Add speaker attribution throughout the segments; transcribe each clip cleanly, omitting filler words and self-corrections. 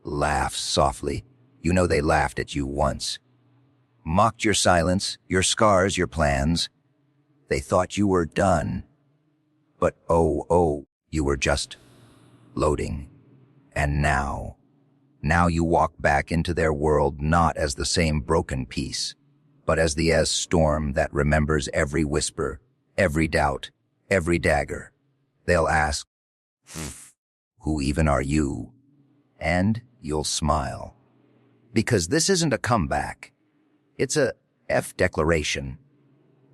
Speaker 1: laughs softly. You know they laughed at you once. Mocked your silence, your scars, your plans. They thought you were done. But oh, you were just loading. And now you walk back into their world not as the same broken piece, but as the storm that remembers every whisper, every doubt, every dagger. They'll ask, who even are you? And you'll smile. Because this isn't a comeback. It's a declaration.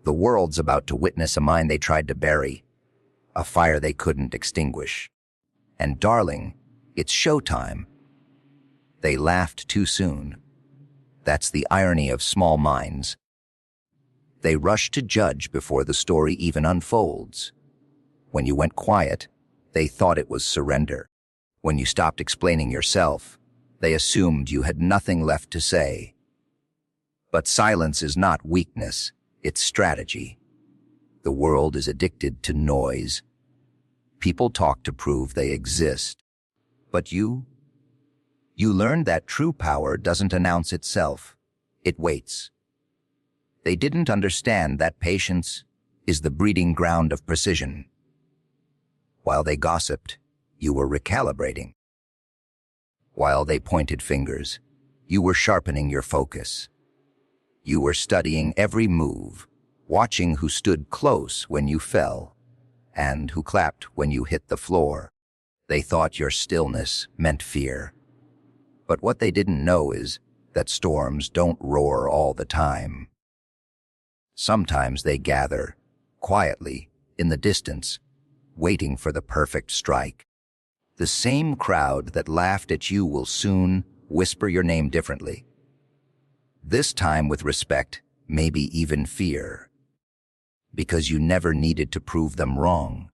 Speaker 1: The world's about to witness a mind they tried to bury, a fire they couldn't extinguish. And darling, it's showtime. They laughed too soon. That's the irony of small minds. They rush to judge before the story even unfolds. When you went quiet, they thought it was surrender. When you stopped explaining yourself, they assumed you had nothing left to say. But silence is not weakness, it's strategy. The world is addicted to noise. People talk to prove they exist. But you learned that true power doesn't announce itself. It waits. They didn't understand that patience is the breeding ground of precision. While they gossiped, you were recalibrating. While they pointed fingers, you were sharpening your focus. You were studying every move, watching who stood close when you fell, and who clapped when you hit the floor. They thought your stillness meant fear. But what they didn't know is that storms don't roar all the time. Sometimes they gather, quietly, in the distance, waiting for the perfect strike. The same crowd that laughed at you will soon whisper your name differently. This time with respect, maybe even fear. Because you never needed to prove them wrong.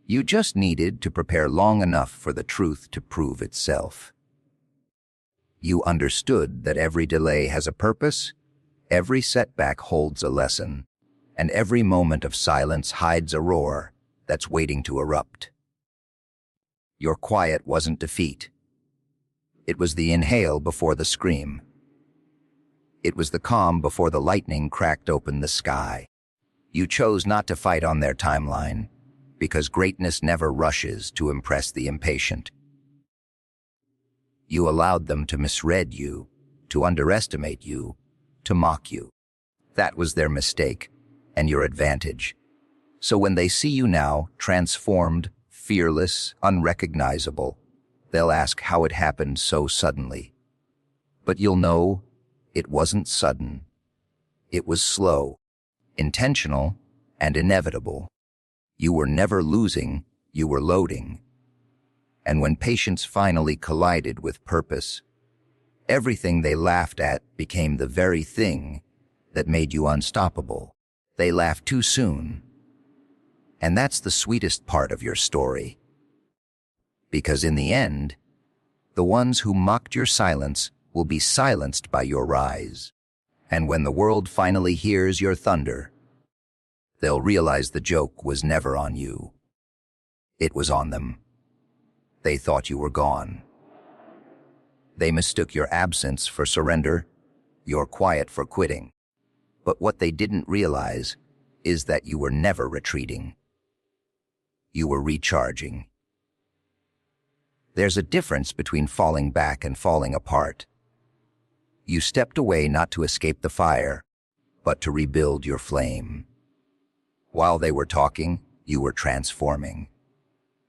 Speaker 1: You just needed to prepare long enough for the truth to prove itself. You understood that every delay has a purpose, every setback holds a lesson, and every moment of silence hides a roar that's waiting to erupt. Your quiet wasn't defeat. It was the inhale before the scream. It was the calm before the lightning cracked open the sky. You chose not to fight on their timeline, because greatness never rushes to impress the impatient. You allowed them to misread you, to underestimate you, to mock you. That was their mistake, and your advantage. So when they see you now, transformed, fearless, unrecognizable, they'll ask how it happened so suddenly. But you'll know it wasn't sudden. It was slow, intentional, and inevitable. You were never losing, you were loading. And when patience finally collided with purpose, everything they laughed at became the very thing that made you unstoppable. They laughed too soon. And that's the sweetest part of your story. Because in the end, the ones who mocked your silence will be silenced by your rise. And when the world finally hears your thunder, they'll realize the joke was never on you. It was on them. They thought you were gone. They mistook your absence for surrender, your quiet for quitting. But what they didn't realize is that you were never retreating. You were recharging. There's a difference between falling back and falling apart. You stepped away not to escape the fire, but to rebuild your flame. While they were talking, you were transforming.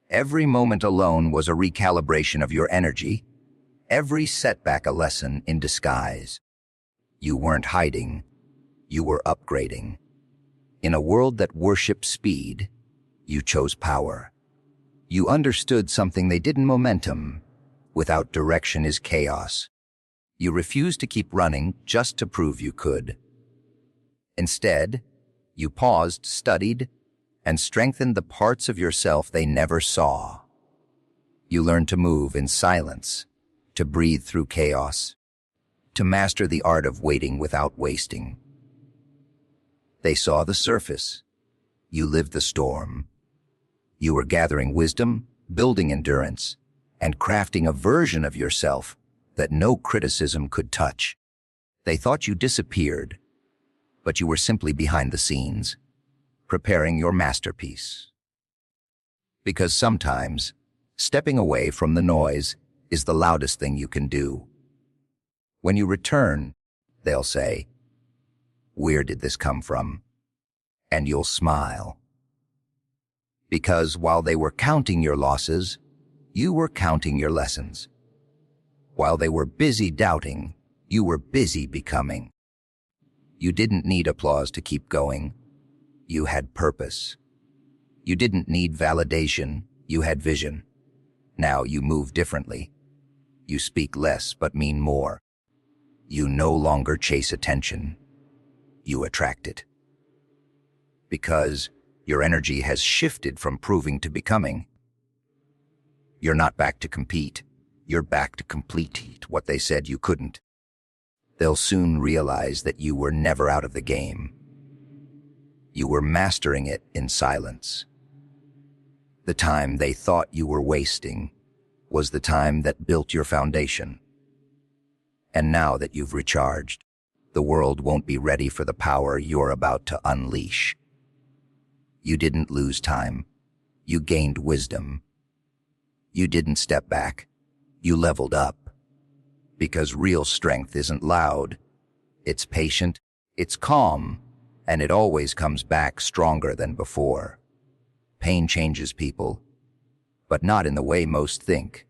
Speaker 1: Every moment alone was a recalibration of your energy, every setback a lesson in disguise. You weren't hiding, you were upgrading. In a world that worshipped speed, you chose power. You understood something they didn't: momentum. Without direction is chaos. You refused to keep running just to prove you could. Instead, you paused, studied, and strengthened the parts of yourself they never saw. You learned to move in silence, to breathe through chaos, to master the art of waiting without wasting. They saw the surface. You lived the storm. You were gathering wisdom, building endurance, and crafting a version of yourself that no criticism could touch. They thought you disappeared, but you were simply behind the scenes, preparing your masterpiece. Because sometimes, stepping away from the noise is the loudest thing you can do. When you return, they'll say, "Where did this come from?" And you'll smile. Because while they were counting your losses, you were counting your lessons. While they were busy doubting, you were busy becoming. You didn't need applause to keep going. You had purpose. You didn't need validation. You had vision. Now you move differently. You speak less but mean more. You no longer chase attention. You attract it. Because your energy has shifted from proving to becoming. You're not back to compete. You're back to complete what they said you couldn't. They'll soon realize that you were never out of the game. You were mastering it in silence. The time they thought you were wasting was the time that built your foundation. And now that you've recharged, the world won't be ready for the power you're about to unleash. You didn't lose time. You gained wisdom. You didn't step back. You leveled up. Because real strength isn't loud. It's patient, it's calm, and it always comes back stronger than before. Pain changes people, but not in the way most think.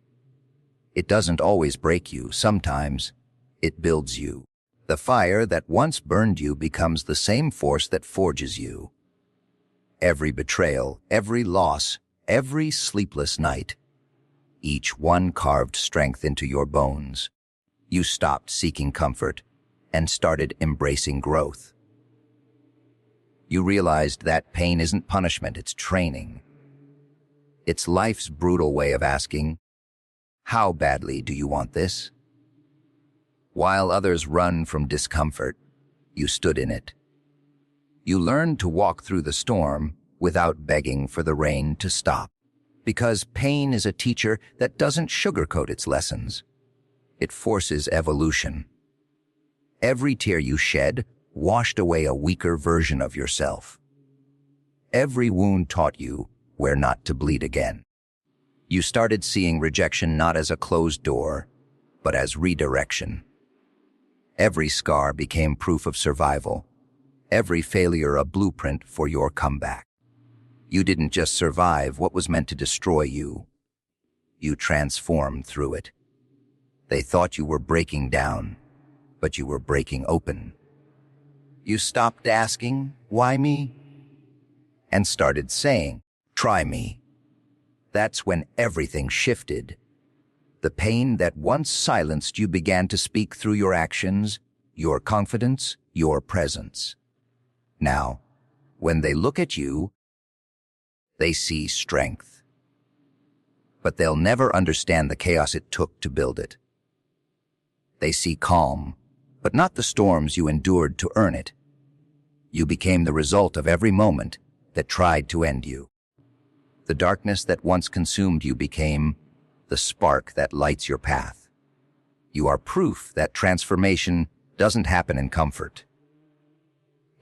Speaker 1: It doesn't always break you. Sometimes it builds you. The fire that once burned you becomes the same force that forges you. Every betrayal, every loss, every sleepless night, each one carved strength into your bones. You stopped seeking comfort and started embracing growth. You realized that pain isn't punishment, it's training. It's life's brutal way of asking, how badly do you want this? While others run from discomfort, you stood in it. You learned to walk through the storm without begging for the rain to stop. Because pain is a teacher that doesn't sugarcoat its lessons. It forces evolution. Every tear you shed washed away a weaker version of yourself. Every wound taught you where not to bleed again. You started seeing rejection not as a closed door, but as redirection. Every scar became proof of survival. Every failure a blueprint for your comeback. You didn't just survive what was meant to destroy you. You transformed through it. They thought you were breaking down, but you were breaking open. You stopped asking, "Why me?" and started saying, "Try me." That's when everything shifted. The pain that once silenced you began to speak through your actions, your confidence, your presence. Now, when they look at you, they see strength. But they'll never understand the chaos it took to build it. They see calm, but not the storms you endured to earn it. You became the result of every moment that tried to end you. The darkness that once consumed you became the spark that lights your path. You are proof that transformation doesn't happen in comfort.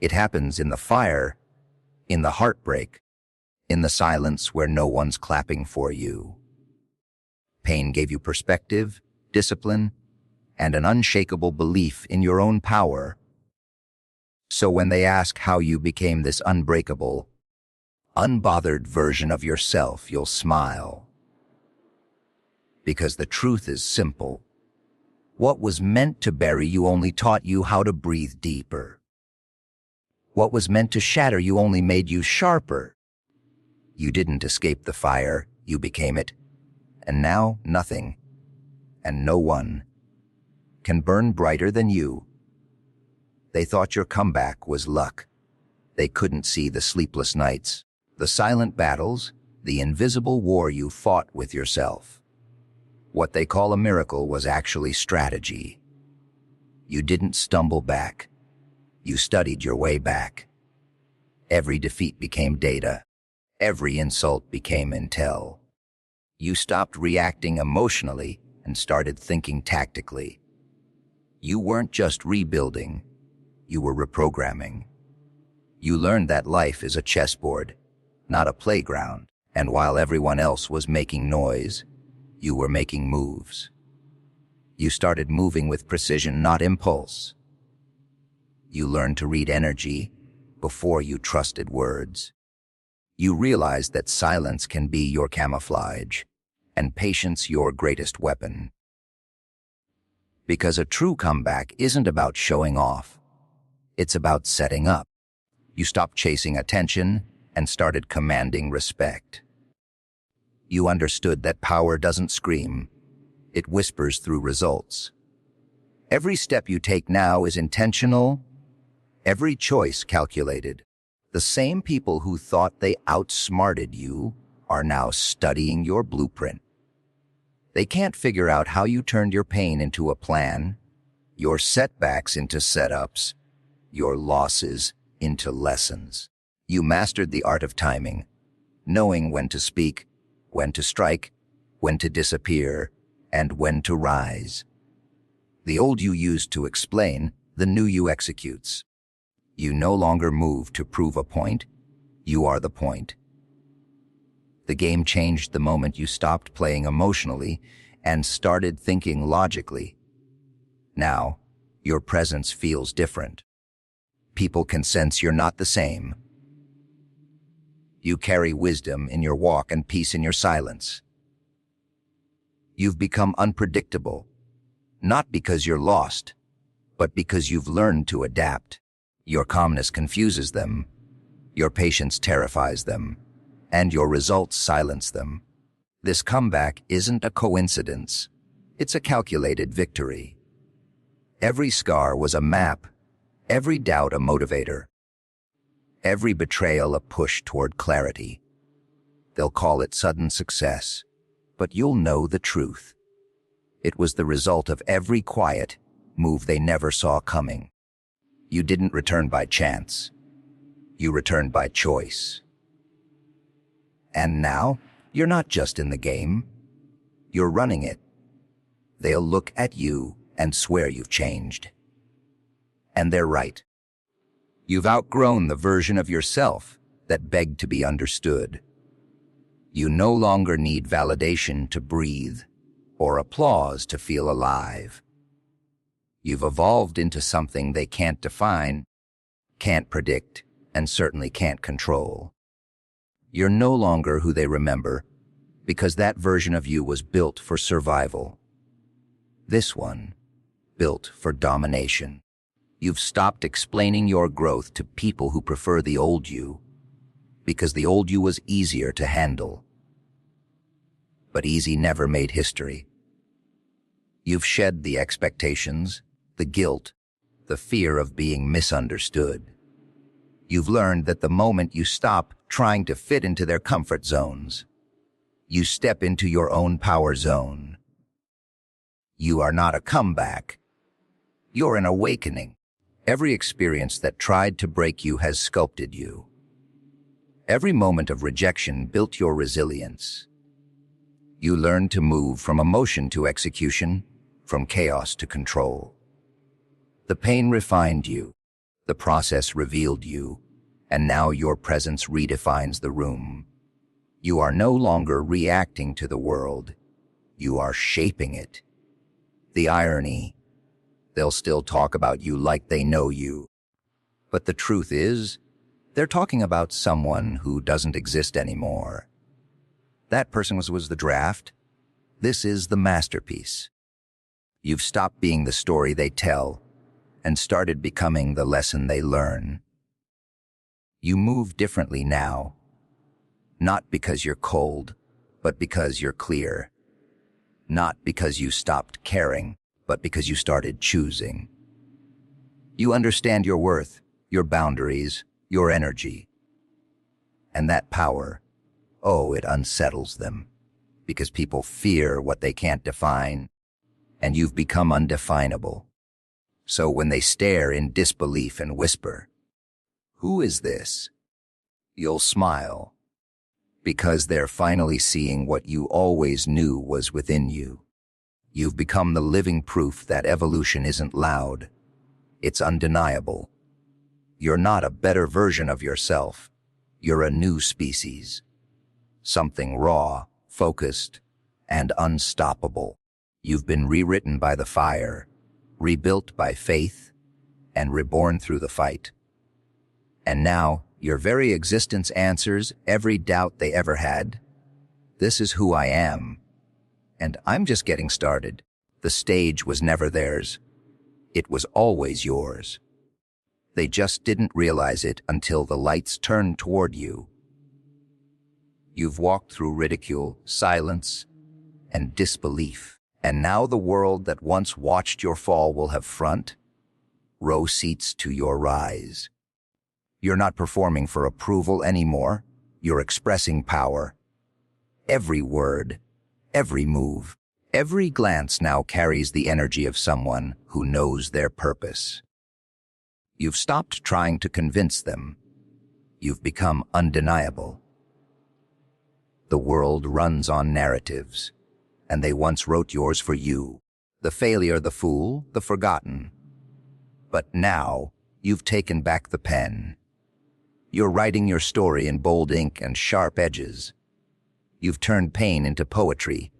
Speaker 1: It happens in the fire, in the heartbreak, in the silence where no one's clapping for you. Pain gave you perspective, discipline, and an unshakable belief in your own power. So when they ask how you became this unbreakable, unbothered version of yourself, you'll smile. Because the truth is simple. What was meant to bury you only taught you how to breathe deeper. What was meant to shatter you only made you sharper. You didn't escape the fire, you became it. And now nothing, and no one, can burn brighter than you. They thought your comeback was luck. They couldn't see the sleepless nights, the silent battles, the invisible war you fought with yourself. What they call a miracle was actually strategy. You didn't stumble back. You studied your way back. Every defeat became data. Every insult became intel. You stopped reacting emotionally and started thinking tactically. You weren't just rebuilding, you were reprogramming. You learned that life is a chessboard, not a playground, and while everyone else was making noise, you were making moves. You started moving with precision, not impulse. You learned to read energy before you trusted words. You realized that silence can be your camouflage, and patience your greatest weapon. Because a true comeback isn't about showing off. It's about setting up. You stopped chasing attention and started commanding respect. You understood that power doesn't scream. It whispers through results. Every step you take now is intentional, every choice calculated. The same people who thought they outsmarted you are now studying your blueprint. They can't figure out how you turned your pain into a plan, your setbacks into setups, your losses into lessons. You mastered the art of timing, knowing when to speak, when to strike, when to disappear, and when to rise. The old you used to explain, the new you executes. You no longer move to prove a point, you are the point. The game changed the moment you stopped playing emotionally and started thinking logically. Now, your presence feels different. People can sense you're not the same. You carry wisdom in your walk and peace in your silence. You've become unpredictable, not because you're lost, but because you've learned to adapt. Your calmness confuses them, your patience terrifies them, and your results silence them. This comeback isn't a coincidence. It's a calculated victory. Every scar was a map, every doubt a motivator, every betrayal a push toward clarity. They'll call it sudden success, but you'll know the truth. It was the result of every quiet move they never saw coming. You didn't return by chance. You returned by choice. And now, you're not just in the game. You're running it. They'll look at you and swear you've changed. And they're right. You've outgrown the version of yourself that begged to be understood. You no longer need validation to breathe or applause to feel alive. You've evolved into something they can't define, can't predict, and certainly can't control. You're no longer who they remember because that version of you was built for survival. This one, built for domination. You've stopped explaining your growth to people who prefer the old you because the old you was easier to handle. But easy never made history. You've shed the expectations, the guilt, the fear of being misunderstood. You've learned that the moment you stop trying to fit into their comfort zones, you step into your own power zone. You are not a comeback. You're an awakening. Every experience that tried to break you has sculpted you. Every moment of rejection built your resilience. You learned to move from emotion to execution, from chaos to control. The pain refined you, the process revealed you, and now your presence redefines the room. You are no longer reacting to the world. You are shaping it. The irony, they'll still talk about you like they know you. But the truth is, they're talking about someone who doesn't exist anymore. That person was the draft. This is the masterpiece. You've stopped being the story they tell and started becoming the lesson they learn. You move differently now, not because you're cold, but because you're clear. Not because you stopped caring, but because you started choosing. You understand your worth, your boundaries, your energy. And that power, oh, it unsettles them, because people fear what they can't define, and you've become undefinable. So when they stare in disbelief and whisper, "Who is this?" you'll smile, because they're finally seeing what you always knew was within you. You've become the living proof that evolution isn't loud. It's undeniable. You're not a better version of yourself. You're a new species. Something raw, focused, and unstoppable. You've been rewritten by the fire, rebuilt by faith, and reborn through the fight. And now, your very existence answers every doubt they ever had. This is who I am. And I'm just getting started. The stage was never theirs. It was always yours. They just didn't realize it until the lights turned toward you. You've walked through ridicule, silence, and disbelief. And now the world that once watched your fall will have front row seats to your rise. You're not performing for approval anymore. You're expressing power. Every word, every move, every glance now carries the energy of someone who knows their purpose. You've stopped trying to convince them. You've become undeniable. The world runs on narratives, and they once wrote yours for you. The failure, the fool, the forgotten. But now, you've taken back the pen. You're writing your story in bold ink and sharp edges. You've turned pain into poetry,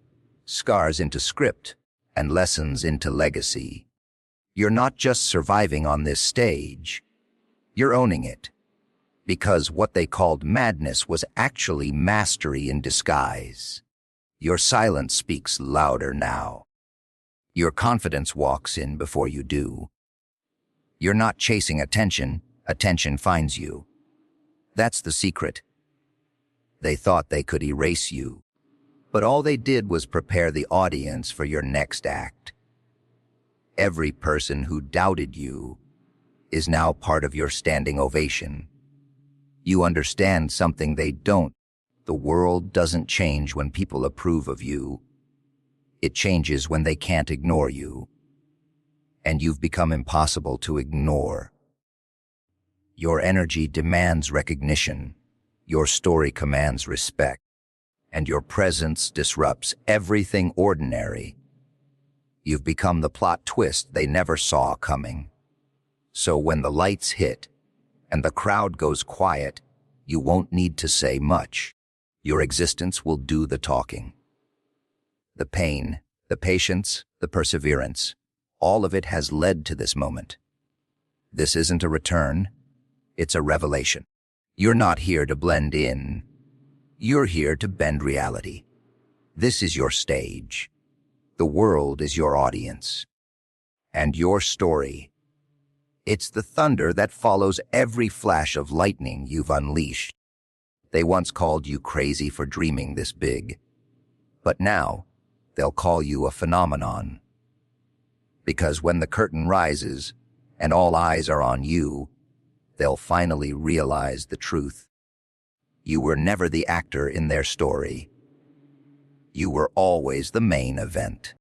Speaker 1: scars into script, and lessons into legacy. You're not just surviving on this stage. You're owning it. Because what they called madness was actually mastery in disguise. Your silence speaks louder now. Your confidence walks in before you do. You're not chasing attention, attention finds you. That's the secret. They thought they could erase you, but all they did was prepare the audience for your next act. Every person who doubted you is now part of your standing ovation. You understand something they don't. The world doesn't change when people approve of you. It changes when they can't ignore you. And you've become impossible to ignore. Your energy demands recognition. Your story commands respect. And your presence disrupts everything ordinary. You've become the plot twist they never saw coming. So when the lights hit and the crowd goes quiet, you won't need to say much. Your existence will do the talking. The pain, the patience, the perseverance, all of it has led to this moment. This isn't a return, it's a revelation. You're not here to blend in. You're here to bend reality. This is your stage. The world is your audience. And your story. It's the thunder that follows every flash of lightning you've unleashed. They once called you crazy for dreaming this big. But now, they'll call you a phenomenon. Because when the curtain rises and all eyes are on you, they'll finally realize the truth. You were never the actor in their story. You were always the main event.